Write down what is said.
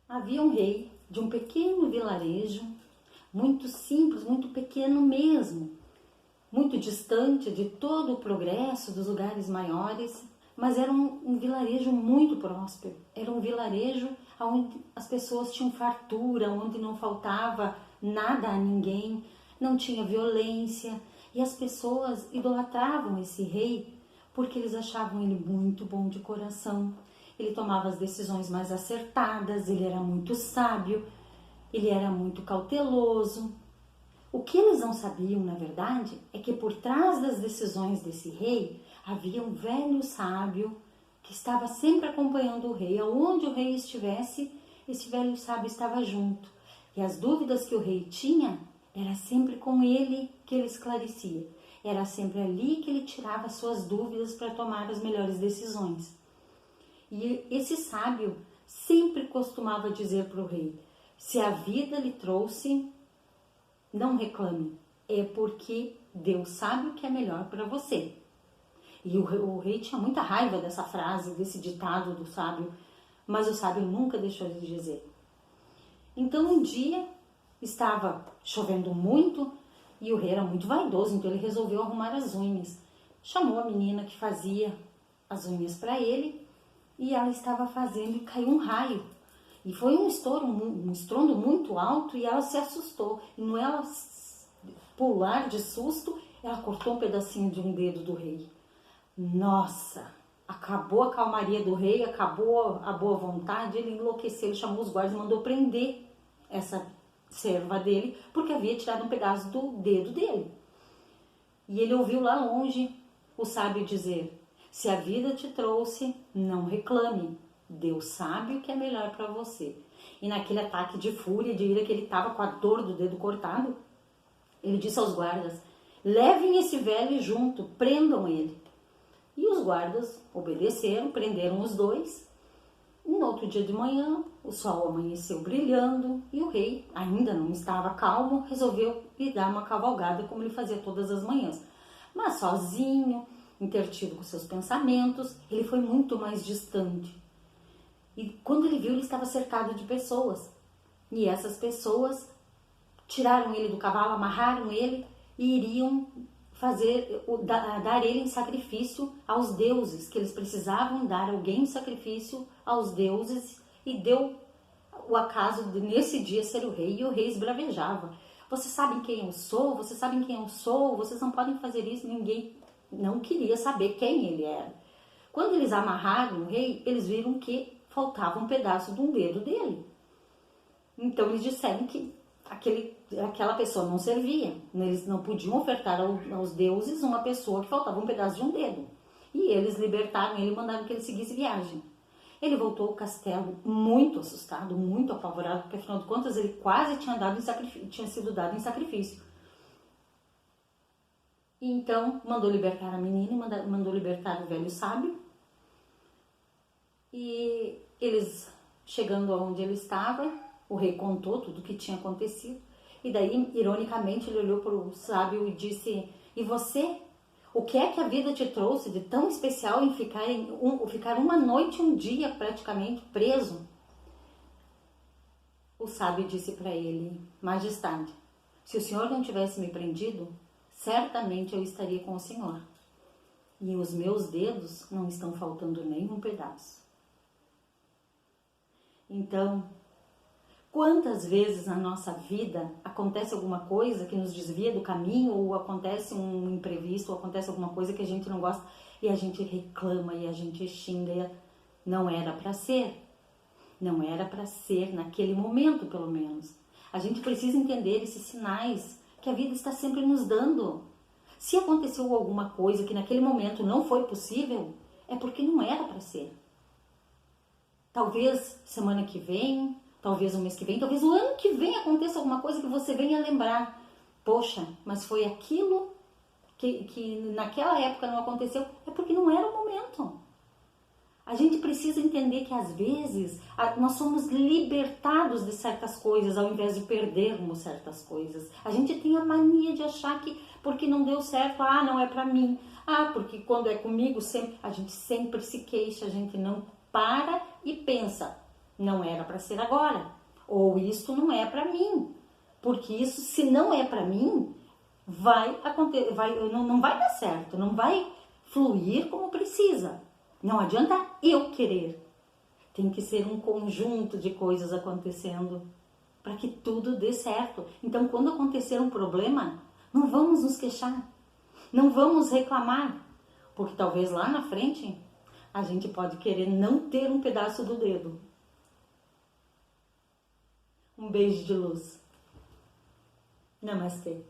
Havia um rei de um pequeno vilarejo, muito simples, muito pequeno mesmo, muito distante de todo o progresso dos lugares maiores, mas era um vilarejo muito próspero. Era um vilarejo onde as pessoas tinham fartura, onde não faltava nada a ninguém, não tinha violência, e as pessoas idolatravam esse rei porque eles achavam ele muito bom de coração. Ele tomava as decisões mais acertadas, ele era muito sábio, ele era muito cauteloso. O que eles não sabiam, na verdade, é que por trás das decisões desse rei havia um velho sábio que estava sempre acompanhando o rei. Aonde o rei estivesse, esse velho sábio estava junto. E as dúvidas que o rei tinha, era sempre com ele que ele esclarecia. Era sempre ali que ele tirava suas dúvidas para tomar as melhores decisões. E esse sábio sempre costumava dizer para o rei: se a vida lhe trouxe, não reclame, é porque Deus sabe o que é melhor para você. E o rei tinha muita raiva dessa frase, desse ditado do sábio, mas o sábio nunca deixou de dizer. Então um dia estava chovendo muito e o rei era muito vaidoso, então ele resolveu arrumar as unhas. Chamou a menina que fazia as unhas para ele e ela estava fazendo e caiu um raio. E foi um estrondo muito alto e ela se assustou. E no ela pular de susto, ela cortou um pedacinho de um dedo do rei. Nossa, acabou a calmaria do rei, acabou a boa vontade, ele enlouqueceu, ele chamou os guardas e mandou prender essa serva dele, porque havia tirado um pedaço do dedo dele. E ele ouviu lá longe o sábio dizer: se a vida te trouxe, não reclame. Deus sabe o que é melhor para você. E naquele ataque de fúria, de ira que ele estava com a dor do dedo cortado, ele disse aos guardas: levem esse velho junto, prendam ele. E os guardas obedeceram, prenderam os dois. E no outro dia de manhã, o sol amanheceu brilhando e o rei, ainda não estava calmo, resolveu lhe dar uma cavalgada como ele fazia todas as manhãs. Mas sozinho, intertido com seus pensamentos, ele foi muito mais distante. E quando ele viu, ele estava cercado de pessoas. E essas pessoas tiraram ele do cavalo, amarraram ele e iriam dar ele em sacrifício aos deuses, que eles precisavam dar alguém em sacrifício aos deuses, e deu o acaso de nesse dia ser o rei, e o rei esbravejava: vocês sabem quem eu sou? Vocês sabem quem eu sou? Vocês não podem fazer isso. Ninguém não queria saber quem ele era. Quando eles amarraram o rei, eles viram que faltava um pedaço de um dedo dele. Então eles disseram que aquela pessoa não servia. Eles não podiam ofertar aos deuses uma pessoa que faltava um pedaço de um dedo. E eles libertaram ele e mandaram que ele seguisse viagem. Ele voltou ao castelo muito assustado, muito apavorado, porque afinal de contas ele quase tinha sido dado em sacrifício. E então mandou libertar a menina e mandou libertar o velho sábio. E eles, chegando aonde ele estava, o rei contou tudo o que tinha acontecido. E daí, ironicamente, ele olhou para o sábio e disse: e você? O que é que a vida te trouxe de tão especial em ficar uma noite, um dia praticamente preso? O sábio disse para ele: majestade, se o senhor não tivesse me prendido, certamente eu estaria com o senhor. E os meus dedos não estão faltando nem um pedaço. Então, quantas vezes na nossa vida acontece alguma coisa que nos desvia do caminho, ou acontece um imprevisto, ou acontece alguma coisa que a gente não gosta e a gente reclama e a gente xinga. Não era para ser. Não era para ser naquele momento, pelo menos. A gente precisa entender esses sinais que a vida está sempre nos dando. Se aconteceu alguma coisa que naquele momento não foi possível, é porque não era para ser. Talvez semana que vem, talvez o mês que vem, talvez o ano que vem aconteça alguma coisa que você venha lembrar. Poxa, mas foi aquilo que naquela época não aconteceu, é porque não era o momento. A gente precisa entender que às vezes nós somos libertados de certas coisas ao invés de perdermos certas coisas. A gente tem a mania de achar que porque não deu certo, não é pra mim. Porque quando é comigo, a gente sempre se queixa, a gente não para e pensa: não era para ser agora, ou isto não é para mim, porque isso, se não é para mim, vai acontecer, não vai dar certo, não vai fluir como precisa. Não adianta eu querer. Tem que ser um conjunto de coisas acontecendo para que tudo dê certo. Então, quando acontecer um problema, não vamos nos queixar, não vamos reclamar, porque talvez lá na frente a gente pode querer não ter um pedaço do dedo. Um beijo de luz. Namastê.